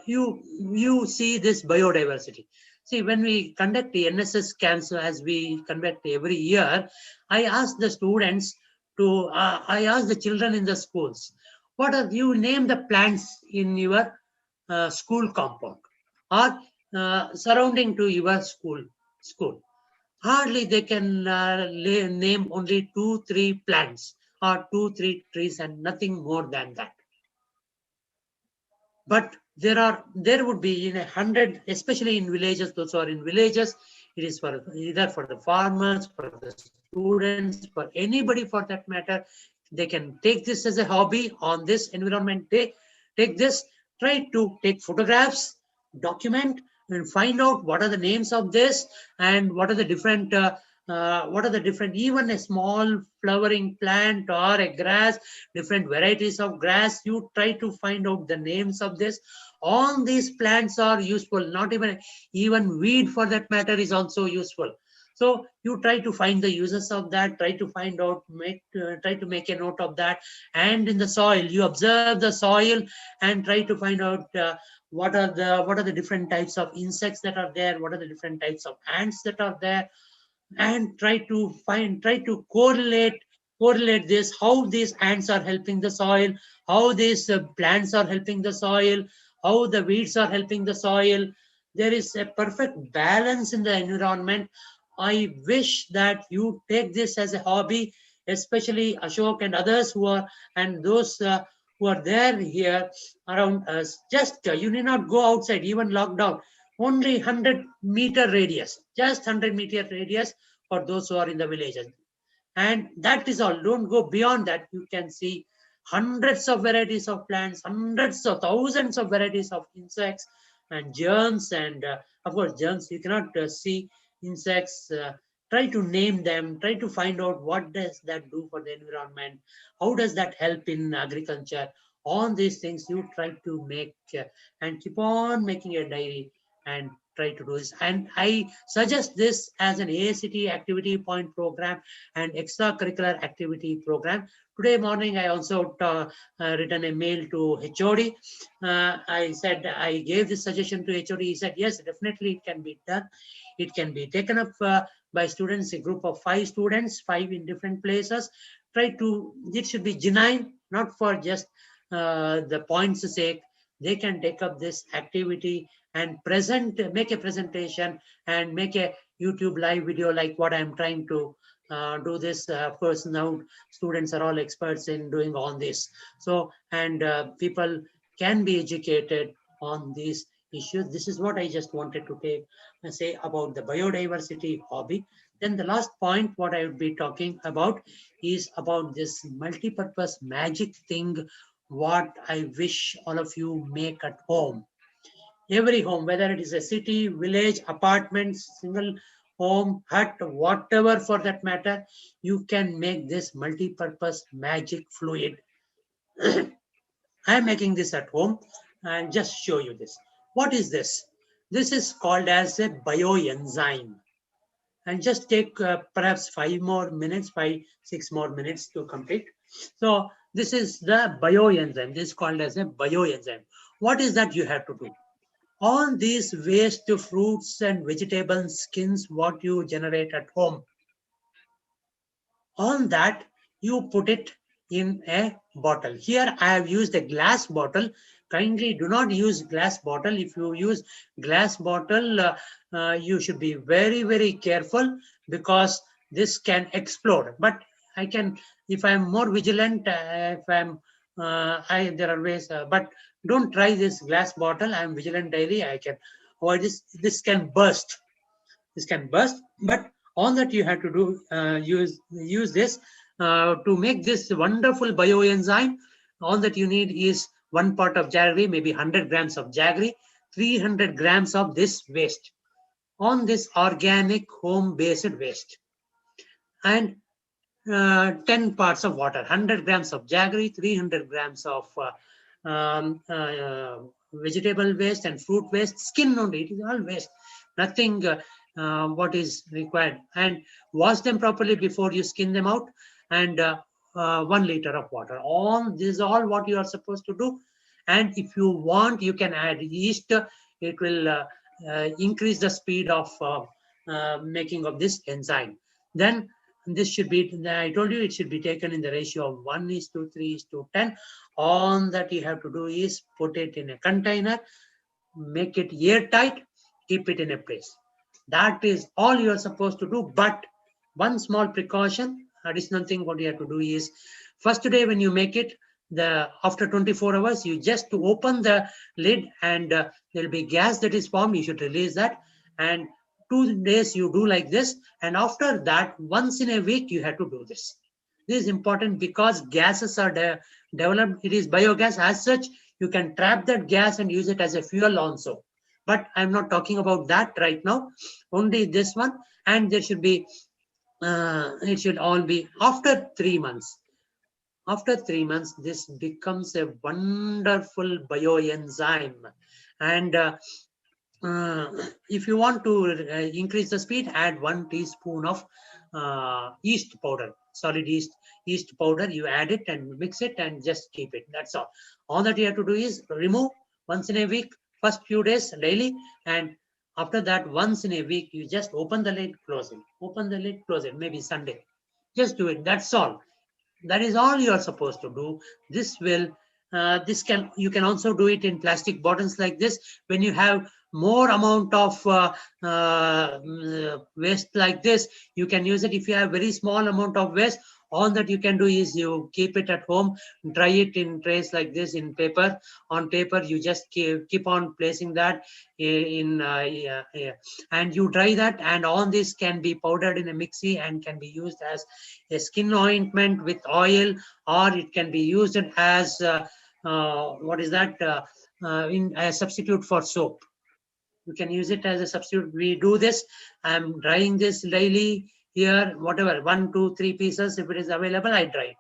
[SPEAKER 1] You see this biodiversity. See, when we conduct the NSS camps, as we conduct every year, I ask the students I ask the children in the schools, what are you name the plants in your school compound or surrounding to your school. Hardly they can name only 2-3 plants or 2-3 trees and nothing more than that. But there would be in 100, especially in villages. Those who are in villages, it is for either for the farmers, for the students, for anybody for that matter. They can take this as a hobby on this environment day. Take this, try to take photographs, document, and find out what are the names of this and what are the different even a small flowering plant or a grass, different varieties of grass. You try to find out the names of this. All these plants are useful. Not even weed for that matter is also useful. So you try to find the uses of that, try to find out, try to make a note of that. And in the soil, you observe the soil and try to find out what are the different types of insects that are there, what are the different types of ants that are there, and try to correlate correlate this, how these ants are helping the soil, how these plants are helping the soil, how the weeds are helping the soil. There is a perfect balance in the environment. I wish that you take this as a hobby, especially Ashok and others who are, and those who are there here around us. Just you need not go outside, even lockdown. Only 100-meter radius, just 100-meter radius for those who are in the villages. And that is all. Don't go beyond that. You can see hundreds of varieties of plants, hundreds of thousands of varieties of insects and germs. And of course, germs, you cannot see insects. Try to name them, try to find out what does that do for the environment, how does that help in agriculture. All these things you try to make and keep on making a diary and try to do this. And I suggest this as an ACT activity point program and extracurricular activity program. Today morning, I also written a mail to HOD. I said, I gave this suggestion to HOD. He said, yes, definitely it can be done. It can be taken up by students, a group of 5 students, 5 in different places. Try to, it should be genuine, not for just the points' sake. They can take up this activity and make a presentation and make a YouTube live video like what I'm trying to do this. Of course, now students are all experts in doing all this. So, and people can be educated on these issues. This is what I just wanted to say about the biodiversity hobby. Then the last point, what I would be talking about is about this multi-purpose magic thing, what I wish all of you make at home. Every home, whether it is a city, village, apartments, single home, hut, whatever for that matter, you can make this multi-purpose magic fluid. I am making this at home and just show you this. What is this? This is called as a bioenzyme. And just take perhaps 5 more minutes, 6 more minutes to complete. So this is the bioenzyme. This is called as a bioenzyme. What is that you have to do? All these waste fruits and vegetable skins, what you generate at home, on that you put it in a bottle. Here I have used a glass bottle. Kindly do not use glass bottle. If you use glass bottle, you should be very, very careful because this can explode. But I can, if I'm more vigilant, if I'm, there are ways, but don't try this glass bottle. I'm vigilant daily. I can avoid this. This can burst. This can burst, but all that you have to do, use this to make this wonderful bioenzyme. All that you need is 1 part of jaggery, maybe 100 grams of jaggery, 300 grams of this waste, on this organic home-based waste, and 10 parts of water, 100 grams of jaggery, 300 grams of vegetable waste and fruit waste, skin only, it is all waste, nothing what is required. And wash them properly before you skin them out, and 1 liter of water. All this is all what you are supposed to do. And if you want, you can add yeast. It will increase the speed of making of this enzyme. Then this should be, I told you, it should be taken in the ratio of 1:3:10. All that you have to do is put it in a container, make it airtight, keep it in a place. That is all you are supposed to do. But one small precaution, additional thing what you have to do is, first day when you make it, after 24 hours, you just to open the lid, and there will be gas that is formed. You should release that, and 2 days you do like this, and after that, once in a week you have to do this. This is important because gases are developed. It is biogas. As such, you can trap that gas and use it as a fuel also. But I'm not talking about that right now, only this one. And there should be, it should all be after 3 months. After 3 months, this becomes a wonderful bioenzyme. And if you want to increase the speed, add 1 teaspoon of yeast powder, solid yeast powder. You add it and mix it and just keep it. That's all. All that you have to do is remove once in a week, first few days daily, and after that, once in a week, you just open the lid, close it. Open the lid, close it. Maybe Sunday. Just do it. That's all. That is all you are supposed to do. This will, you can also do it in plastic bottles like this. When you have more amount of waste like this, you can use it. If you have very small amount of waste, all that you can do is you keep it at home, dry it in trays like this in paper. On paper, you just keep on placing that in, and you dry that, and all this can be powdered in a mixie and can be used as a skin ointment with oil, or it can be used as what is that, in a substitute for soap. You can use it as a substitute. We do this. I'm drying this daily here, whatever, 1, 2, 3 pieces. If it is available, I dry it.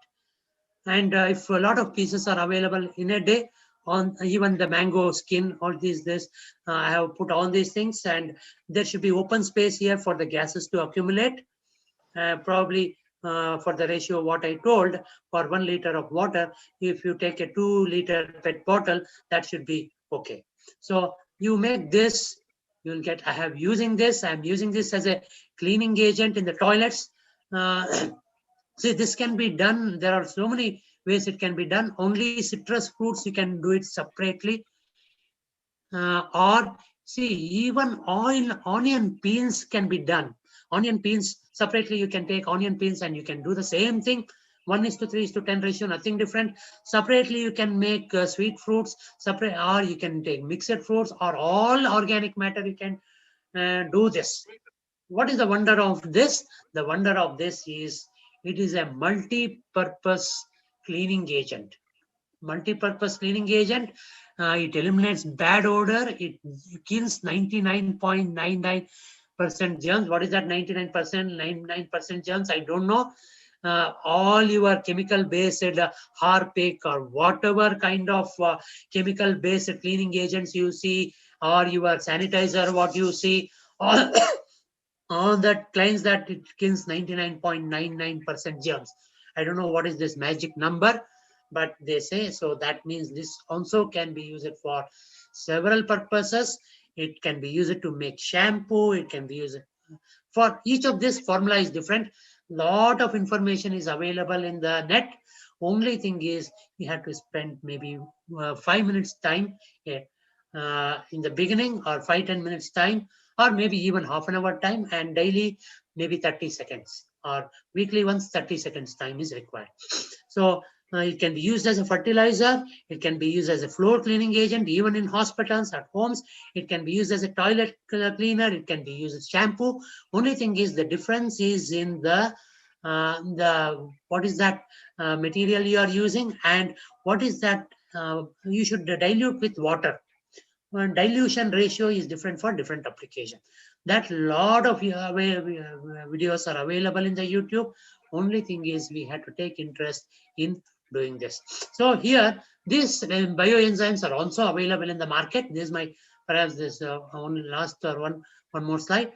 [SPEAKER 1] And if a lot of pieces are available in a day, on even the mango skin, all this, I have put all these things, and there should be open space here for the gases to accumulate. Probably for the ratio what I told, for 1 liter of water, if you take a 2-liter PET bottle, that should be okay. So you make this, you'll get, I have using this, I'm using this as a cleaning agent in the toilets. See, this can be done. There are so many ways it can be done. Only citrus fruits, you can do it separately. Or see, even onion peels can be done. Onion peels separately, you can take onion peels and you can do the same thing. 1:3:10 ratio, nothing different. Separately, you can make sweet fruits separate, or you can take mixed fruits, or all organic matter. You can do this. What is the wonder of this? The wonder of this is it is a multi-purpose cleaning agent. Multi-purpose cleaning agent. It eliminates bad odor. It kills 99.99% germs. What is that 99%? 99% germs? I don't know. All your chemical-based Harpic or whatever kind of chemical-based cleaning agents you see, or your sanitizer, what you see, all, all that claims that it kills 99.99% germs. I don't know what is this magic number, but they say so. That means this also can be used for several purposes. It can be used to make shampoo. It can be used for each of this. Formula is different. Lot of information is available in the net. Only thing is you have to spend maybe 5 minutes time in the beginning, or 5-10 minutes time, or maybe even half an hour time, and daily maybe 30 seconds, or weekly once 30 seconds time is required. So it can be used as a fertilizer. It can be used as a floor cleaning agent, even in hospitals, at homes. It can be used as a toilet cleaner. It can be used as shampoo. Only thing is the difference is in the what is that material you are using, and what is that you should dilute with water. Dilution ratio is different for different application. That lot of videos are available in the YouTube. Only thing is we have to take interest in doing this. So here, these bioenzymes are also available in the market. This is my, perhaps this only last one more slide.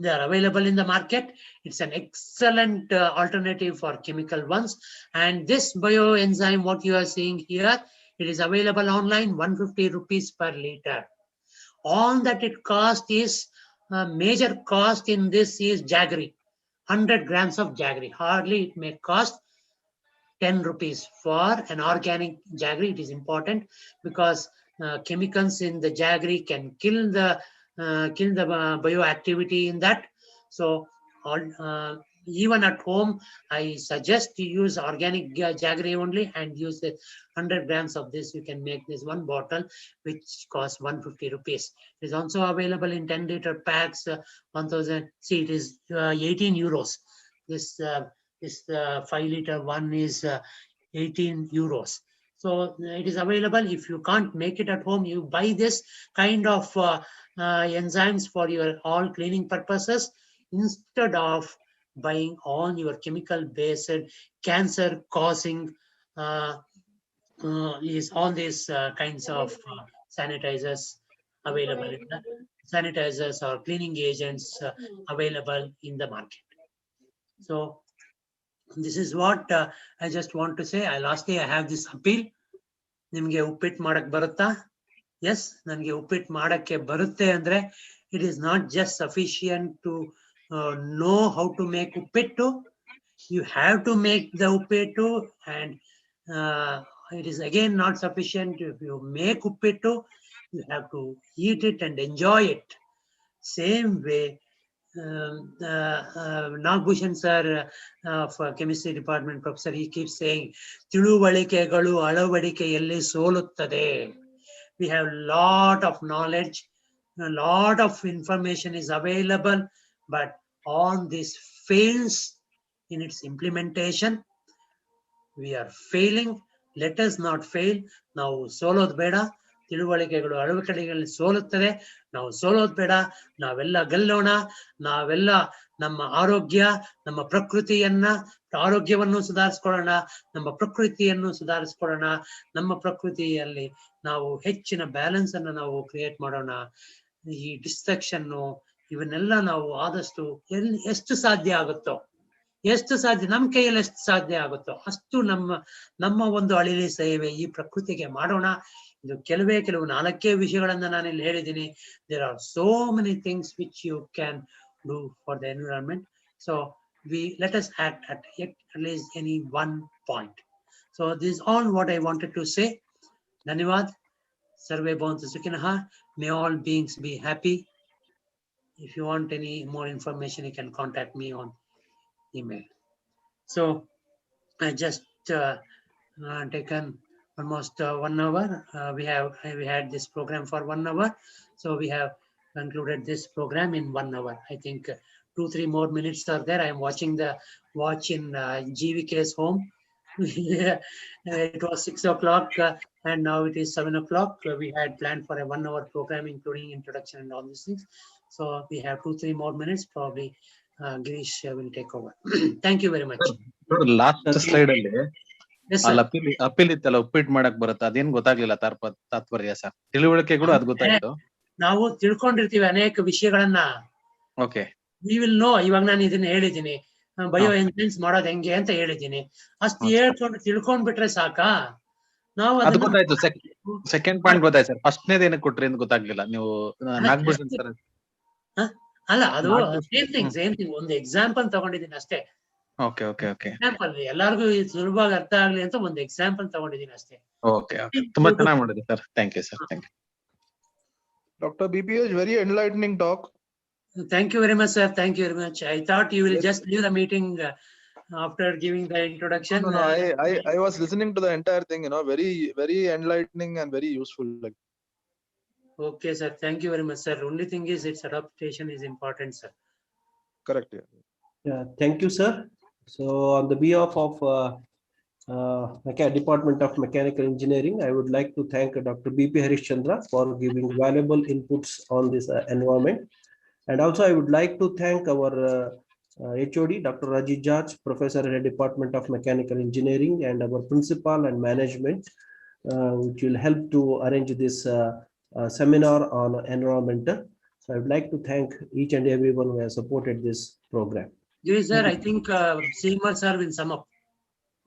[SPEAKER 1] They are available in the market. It's an excellent alternative for chemical ones. And this bioenzyme, what you are seeing here, it is available online, 150 rupees per liter. All that it cost is, major cost in this is jaggery. 100 grams of jaggery. Hardly it may cost 10 rupees for an organic jaggery. It is important because chemicals in the jaggery can kill the bioactivity in that. So even at home, I suggest to use organic jaggery only, and use the 100 grams of this. You can make this one bottle, which costs 150 rupees. It is also available in 10-liter packs, 1000. See, it is 18 euros. This 5-liter one is 18 euros. So it is available. If you can't make it at home, you buy this kind of enzymes for your all cleaning purposes, instead of buying all your chemical based cancer causing is all these kinds of sanitizers available in the sanitizers or cleaning agents available in the market. So this is what I just want to say. Lastly, I have this appeal. ನಿಮಗೆ ಉಪ್ಪಿಟ್ಟು ಮಾಡಕ್ ಬರುತ್ತಾ? Yes, ನನಗೆ ಉಪ್ಪಿಟ್ಟು ಮಾಡಕ್ಕೆ ಬರುತ್ತೆ ಅಂದ್ರೆ, it is not just sufficient to know how to make uppittu. You have to make the uppettu, and it is again not sufficient. If you make uppettu, you have to eat it and enjoy it. Same way, Nagbhushan sir of chemistry department professor, he keeps saying, ತಿಳುವಳಿಕೆಗಳು ಅಳವಡಿಕೆಯಲ್ಲಿ ಸೋಲುತ್ತದೆ. We have lot of knowledge, a lot of information is available, but all this fails in its implementation. We are failing. Let us not fail. ನಾವು ಸೋಲೋದು ಬೇಡ. ತಿಳುವಳಿಕೆಗಳು ಅಳವಡಿಕೆಗಳಲ್ಲಿ ಸೋಲುತ್ತದೆ. ನಾವು ಸೋಲೋದು ಬೇಡ. ನಾವೆಲ್ಲ ಗೆಲ್ಲೋಣ. ನಾವೆಲ್ಲ ನಮ್ಮ ಆರೋಗ್ಯ, ನಮ್ಮ ಪ್ರಕೃತಿಯನ್ನ, ಆರೋಗ್ಯವನ್ನು ಸುಧಾರಿಸ್ಕೊಳ್ಳೋಣ. ನಮ್ಮ ಪ್ರಕೃತಿಯನ್ನು ಸುಧಾರಿಸ್ಕೊಳ್ಳೋಣ. ನಮ್ಮ ಪ್ರಕೃತಿಯಲ್ಲಿ ನಾವು ಹೆಚ್ಚಿನ ಬ್ಯಾಲೆನ್ಸ್ ಅನ್ನು ನಾವು ಕ್ರಿಯೇಟ್ ಮಾಡೋಣ. ಈ ಡಿಸ್ಟ್ರಕ್ಷನ್ ಇವನ್ನೆಲ್ಲ ನಾವು ಆದಷ್ಟು ಎಷ್ಟು ಸಾಧ್ಯ ಆಗುತ್ತೋ, ಎಷ್ಟು ಸಾಧ್ಯ ನಮ್ಮ ಕೈಯಲ್ಲಿ ಎಷ್ಟು ಸಾಧ್ಯ ಆಗುತ್ತೋ ಅಷ್ಟು ನಮ್ಮ ಒಂದು ಅಳಿಲಿ ಸೇವೆ ಈ ಪ್ರಕೃತಿಗೆ ಮಾಡೋಣ. ಇದು ಕೆಲವು 4 ವಿಷಯಗಳನ್ನ ನಾನು ಇಲ್ಲಿ ಹೇಳಿದ್ದೀನಿ. There are so many things which you can do for the environment. So let us act at least any one point. So this is all what I wanted to say. Dhanyavad. Sarve bhavantu sukhinah. May all beings be happy. If you want any more information, you can contact me on email. So I just taken almost 1 hour. We had this program for 1 hour. So we have concluded this program in 1 hour. I think 2-3 more minutes are there. I am watching the watch in GVK's home. It was 6 o'clock and now it is 7 o'clock. We had planned for a 1 hour program, including introduction and all these things. So we have 2-3 more minutes. Probably Girish will take over. Thank you very much.
[SPEAKER 4] Last slide ಅಲ್ಲಿ
[SPEAKER 1] Yes, sir.
[SPEAKER 4] Appeal ಇತ್ತಲ್ಲ, ಉಪ್ಪಿಟ್ಟು ಮಾಡಕ್ ಬರುತ್ತೆ, ಅದೇನ್ ಗೊತ್ತಾಗ್ಲಿಲ್ಲ ತಾತ್ಪರ್ಯ sir. ತಿಳುವಳಿಕೆ ಕೂಡ ಅದ್ ಗೊತ್ತಾಯ್ತು.
[SPEAKER 1] ನಾವು ತಿಳ್ಕೊಂಡಿರ್ತೀವಿ ಅನೇಕ ವಿಷಯಗಳನ್ನ.
[SPEAKER 4] Okay,
[SPEAKER 1] we will know. ಇವಾಗ ನಾನು ಇದನ್ನ ಹೇಳಿದ್ದೀನಿ, ಬಯೋ ಎನ್ಸೈಮ್ಸ್ ಮಾಡೋದು ಹೆಂಗೆ ಅಂತ ಹೇಳಿದ್ದೀನಿ. ಅಷ್ಟು ಹೇಳ್ಕೊಂಡು ತಿಳ್ಕೊಂಡ್ಬಿಟ್ರೆ ಸಾಕಾ? ನಾವು
[SPEAKER 4] ಅದು ಗೊತ್ತಾಯ್ತು. ಸೆಕೆಂಡ್ ಪಾಯಿಂಟ್ ಗೊತ್ತಾಯ್ತು ಸರ್. ಫಸ್ಟ್ನೇದು ಏನಕ್ಕೆ ಕೊಟ್ರಿ ಅಂತ ಗೊತ್ತಾಗ್ಲಿಲ್ಲ. ನೀವು ನಾಗಭೂಷಣ್ ಸರ್
[SPEAKER 1] ಅಲ್ಲ, ಅದು ಸೇಮ್ ಥಿಂಗ್ ಒಂದು ಎಕ್ಸಾಂಪಲ್ ತಗೊಂಡಿದ್ದೀನಿ ಅಷ್ಟೇ.
[SPEAKER 4] ಓಕೆ ಓಕೆ ಓಕೆ,
[SPEAKER 1] ಎಕ್ಸಾಂಪಲ್ ಎಲ್ಲರಿಗೂ ಸುಲಭವಾಗಿ ಅರ್ಥ ಆಗ್ಲಿ ಅಂತ ಒಂದು ಎಕ್ಸಾಂಪಲ್ ತಗೊಂಡಿದ್ದೀನಿ ಅಷ್ಟೇ.
[SPEAKER 4] ಓಕೆ ಓಕೆ, ತುಂಬಾ ಚೆನ್ನಾಗಿ ಮಾಡಿದ್ರಿ sir. Thank you sir. Thank you.
[SPEAKER 3] Dr. BPH, very enlightening talk.
[SPEAKER 1] Thank you very much, sir. Thank you very much. I thought you will just leave the meeting after giving the introduction.
[SPEAKER 3] No, I was listening to the entire thing, very enlightening and very useful.
[SPEAKER 1] Okay, sir. Thank you very much, sir. Only thing is its adaptation is important, sir.
[SPEAKER 3] Correct.
[SPEAKER 2] Yeah, thank you, sir. So on the behalf of Department of Mechanical Engineering, I would like to thank Dr. BP Harishchandra for giving valuable inputs on this environment. And also I would like to thank our HOD, Dr. Rajiv George, Professor at the Department of Mechanical Engineering, and our principal and management, which will help to arrange this seminar on environmental. So I would like to thank each and everyone who has supported this program.
[SPEAKER 1] Yes, sir. I think CMR sir will sum up.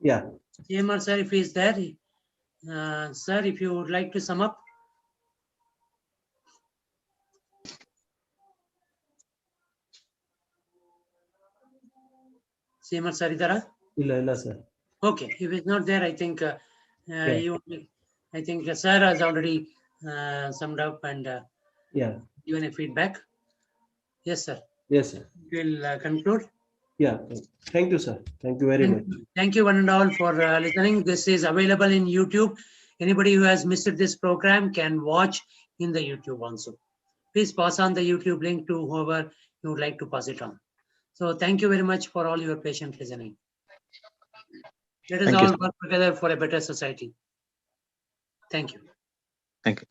[SPEAKER 2] Yeah.
[SPEAKER 1] CMR sir, if he is there, sir, if you would like to sum up. CMR sir, idara?
[SPEAKER 2] Illa sir.
[SPEAKER 1] Okay, if it's not there, I think I think sir has already summed up and given a feedback. Yes, sir.
[SPEAKER 2] Yes, sir.
[SPEAKER 1] We'll conclude.
[SPEAKER 2] Yeah. Thank you, sir. Thank you very much.
[SPEAKER 1] Thank you one and all for listening. This is available in YouTube. Anybody who has missed this program can watch in the YouTube also. Please pass on the YouTube link to whoever you would like to pass it on. So thank you very much for all your patient listening. Let us all work together for a better society. Thank you.
[SPEAKER 4] Thank you.